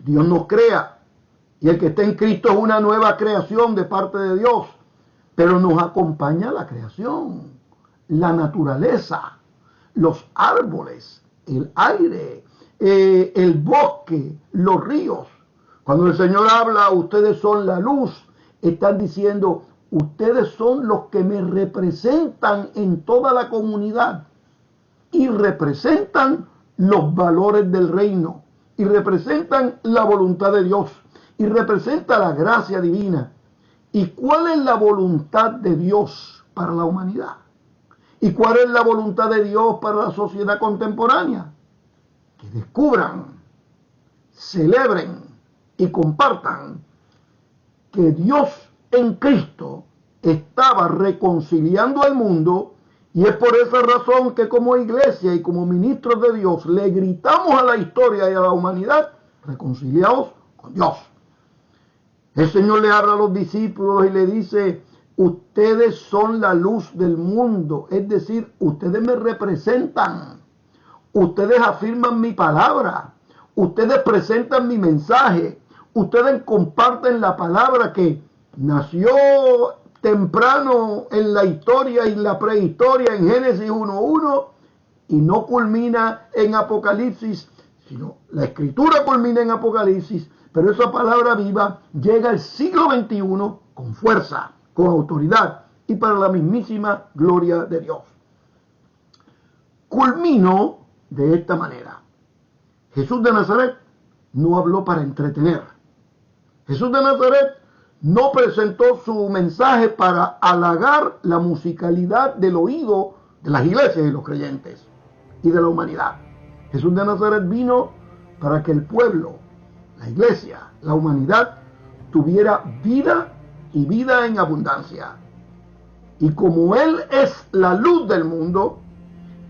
Dios nos crea y el que está en Cristo es una nueva creación de parte de Dios, pero nos acompaña la creación, la naturaleza, los árboles, el aire, el bosque, los ríos. Cuando el Señor habla, ustedes son la luz, están diciendo, ustedes son los que me representan en toda la comunidad y representan los valores del reino y representan la voluntad de Dios y representa la gracia divina. ¿Y cuál es la voluntad de Dios para la humanidad? ¿Y cuál es la voluntad de Dios para la sociedad contemporánea? Que descubran, celebren y compartan que Dios en Cristo estaba reconciliando al mundo, y es por esa razón que como iglesia y como ministros de Dios le gritamos a la historia y a la humanidad, reconciliados con Dios. El Señor le habla a los discípulos y le dice, ustedes son la luz del mundo, es decir, ustedes me representan, ustedes afirman mi palabra, ustedes presentan mi mensaje, ustedes comparten la palabra que nació temprano en la historia y en la prehistoria en Génesis 1:1 y no culmina en Apocalipsis, sino la escritura culmina en Apocalipsis, pero esa palabra viva llega al siglo XXI con fuerza, con autoridad y para la mismísima gloria de Dios. Culmino de esta manera. Jesús de Nazaret no habló para entretener. Jesús de Nazaret no presentó su mensaje para halagar la musicalidad del oído de las iglesias y los creyentes y de la humanidad. Jesús de Nazaret vino para que el pueblo, la iglesia, la humanidad, tuviera vida y vida en abundancia. Y como Él es la luz del mundo,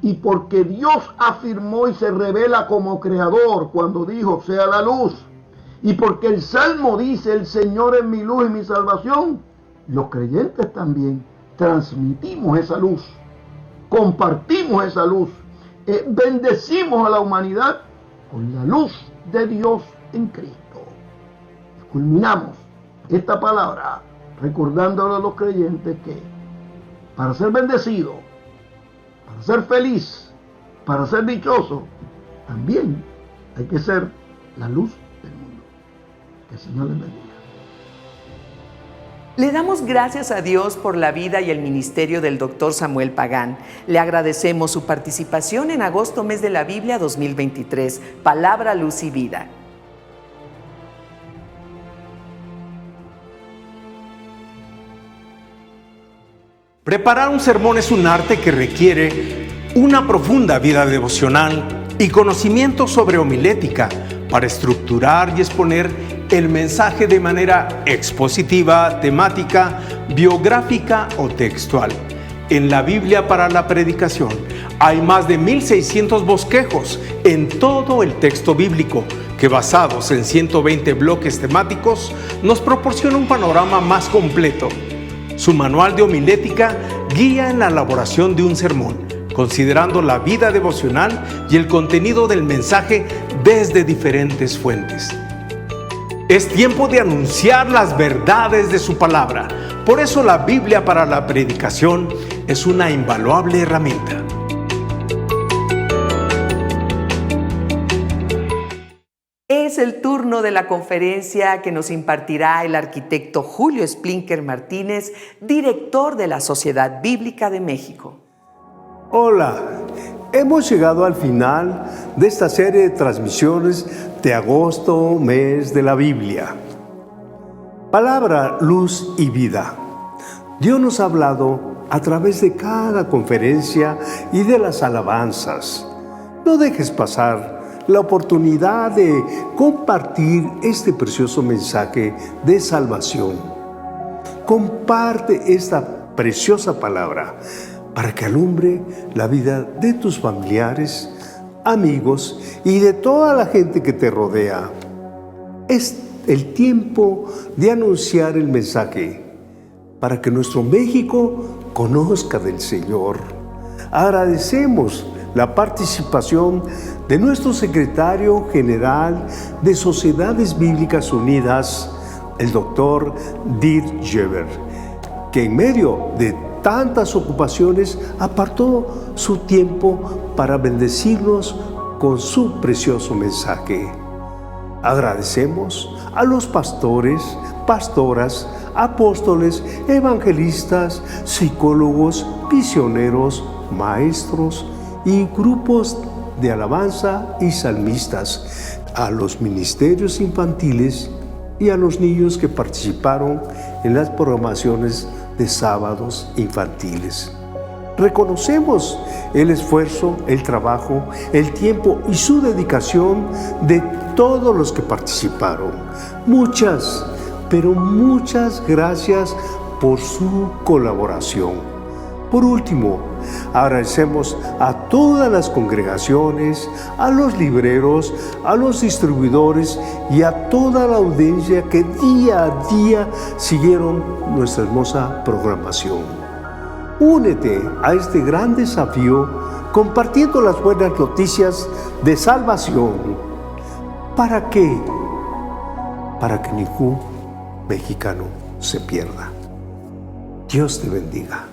y porque Dios afirmó y se revela como creador cuando dijo, sea la luz, y porque el Salmo dice, el Señor es mi luz y mi salvación, los creyentes también transmitimos esa luz compartimos esa luz, bendecimos a la humanidad con la luz de Dios en Cristo. Culminamos esta palabra recordándole a los creyentes que para ser bendecido, para ser feliz, para ser dichoso, también hay que ser la luz del mundo. Que el Señor les bendiga. Le damos gracias a Dios por la vida y el ministerio del Dr. Samuel Pagán. Le agradecemos su participación en agosto, mes de la Biblia 2023, Palabra, Luz y Vida. Preparar un sermón es un arte que requiere una profunda vida devocional y conocimiento sobre homilética para estructurar y exponer el mensaje de manera expositiva, temática, biográfica o textual. En la Biblia para la predicación hay más de 1600 bosquejos en todo el texto bíblico que, basados en 120 bloques temáticos, nos proporciona un panorama más completo. Su manual de homilética guía en la elaboración de un sermón, considerando la vida devocional y el contenido del mensaje desde diferentes fuentes. Es tiempo de anunciar las verdades de su palabra. Por eso la Biblia para la predicación es una invaluable herramienta. Es el turno de la conferencia que nos impartirá el arquitecto Julio Splinker Martínez, director de la Sociedad Bíblica de México. Hola, hemos llegado al final de esta serie de transmisiones de agosto, mes de la Biblia. Palabra, luz y vida. Dios nos ha hablado a través de cada conferencia y de las alabanzas. No dejes pasar la oportunidad de compartir este precioso mensaje de salvación. Comparte esta preciosa palabra para que alumbre la vida de tus familiares, amigos y de toda la gente que te rodea. Es el tiempo de anunciar el mensaje para que nuestro México conozca del Señor. Agradecemos la participación de nuestro secretario general de Sociedades Bíblicas Unidas, el doctor Dirk Jever, que en medio de tantas ocupaciones apartó su tiempo para bendecirnos con su precioso mensaje. Agradecemos a los pastores, pastoras, apóstoles, evangelistas, psicólogos, misioneros, maestros y grupos de alabanza y salmistas, a los ministerios infantiles y a los niños que participaron en las programaciones de sábados infantiles. Reconocemos el esfuerzo, el trabajo, el tiempo y su dedicación de todos los que participaron. Muchas, pero muchas gracias por su colaboración. Por último, agradecemos a todas las congregaciones, a los libreros, a los distribuidores y a toda la audiencia que día a día siguieron nuestra hermosa programación. Únete a este gran desafío compartiendo las buenas noticias de salvación. ¿Para qué? Para que ningún mexicano se pierda. Dios te bendiga.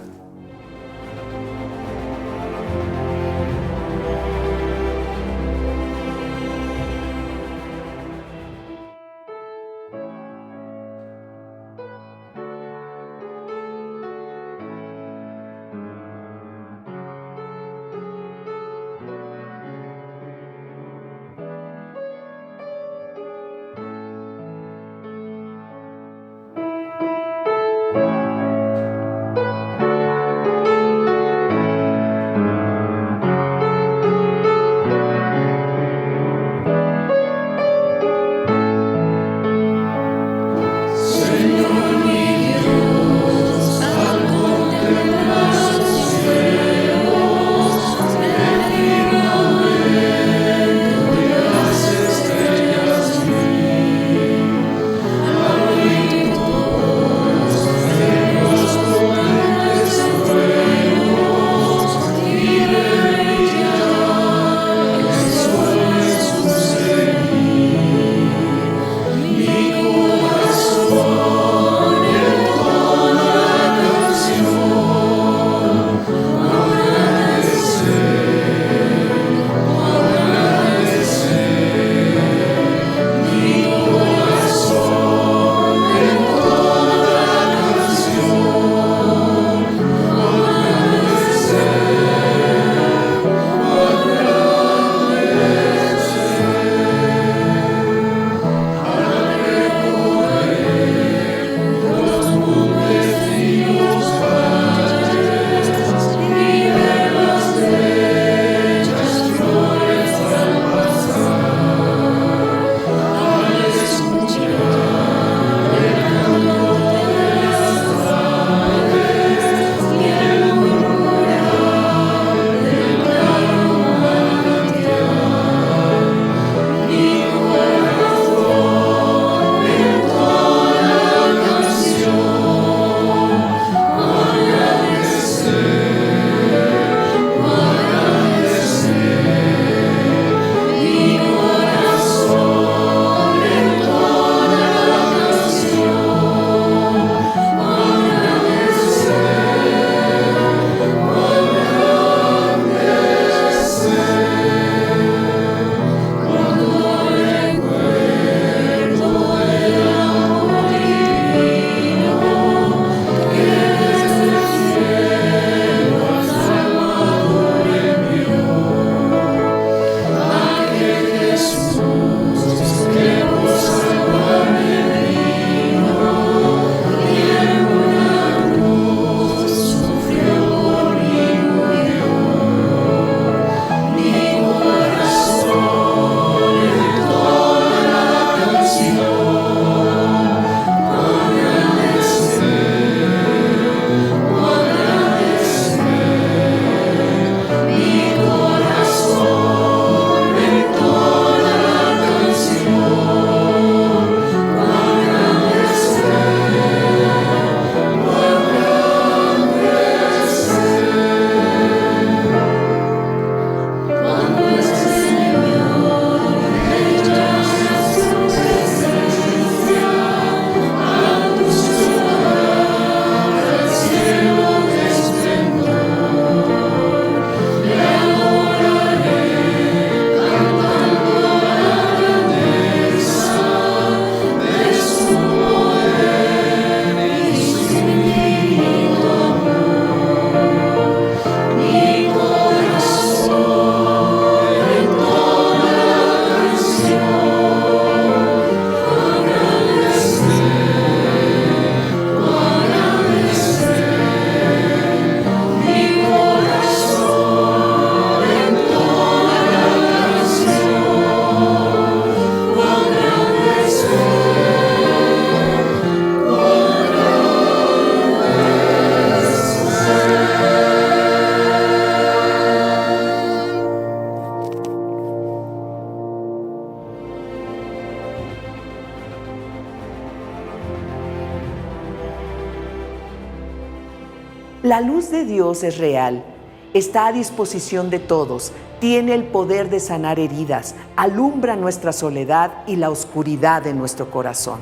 La luz de Dios es real, está a disposición de todos, tiene el poder de sanar heridas, alumbra nuestra soledad y la oscuridad de nuestro corazón.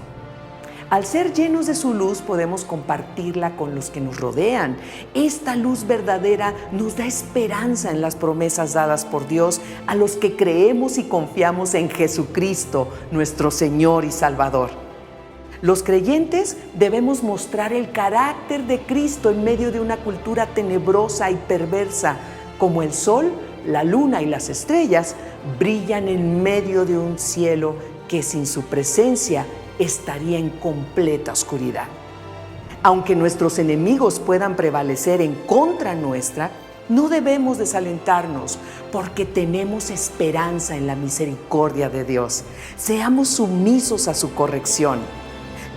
Al ser llenos de su luz podemos compartirla con los que nos rodean. Esta luz verdadera nos da esperanza en las promesas dadas por Dios a los que creemos y confiamos en Jesucristo, nuestro Señor y Salvador. Los creyentes debemos mostrar el carácter de Cristo en medio de una cultura tenebrosa y perversa, como el sol, la luna y las estrellas brillan en medio de un cielo que sin su presencia estaría en completa oscuridad. Aunque nuestros enemigos puedan prevalecer en contra nuestra, no debemos desalentarnos porque tenemos esperanza en la misericordia de Dios. Seamos sumisos a su corrección.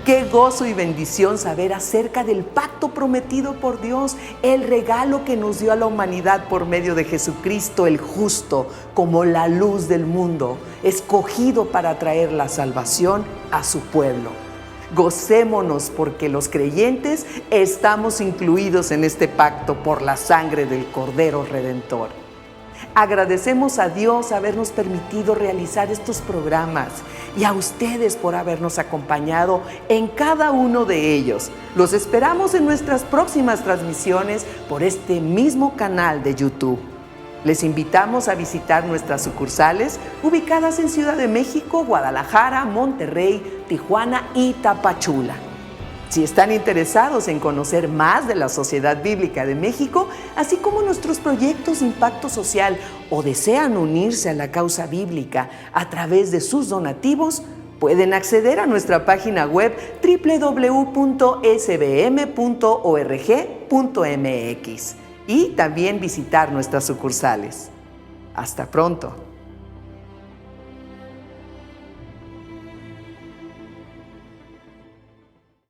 Qué gozo y bendición saber acerca del pacto prometido por Dios, el regalo que nos dio a la humanidad por medio de Jesucristo el justo, como la luz del mundo, escogido para traer la salvación a su pueblo. Gocémonos porque los creyentes estamos incluidos en este pacto por la sangre del Cordero Redentor. Agradecemos a Dios habernos permitido realizar estos programas y a ustedes por habernos acompañado en cada uno de ellos. Los esperamos en nuestras próximas transmisiones por este mismo canal de YouTube. Les invitamos a visitar nuestras sucursales ubicadas en Ciudad de México, Guadalajara, Monterrey, Tijuana y Tapachula. Si están interesados en conocer más de la Sociedad Bíblica de México, así como nuestros proyectos de impacto social, o desean unirse a la causa bíblica a través de sus donativos, pueden acceder a nuestra página web www.sbm.org.mx y también visitar nuestras sucursales. Hasta pronto.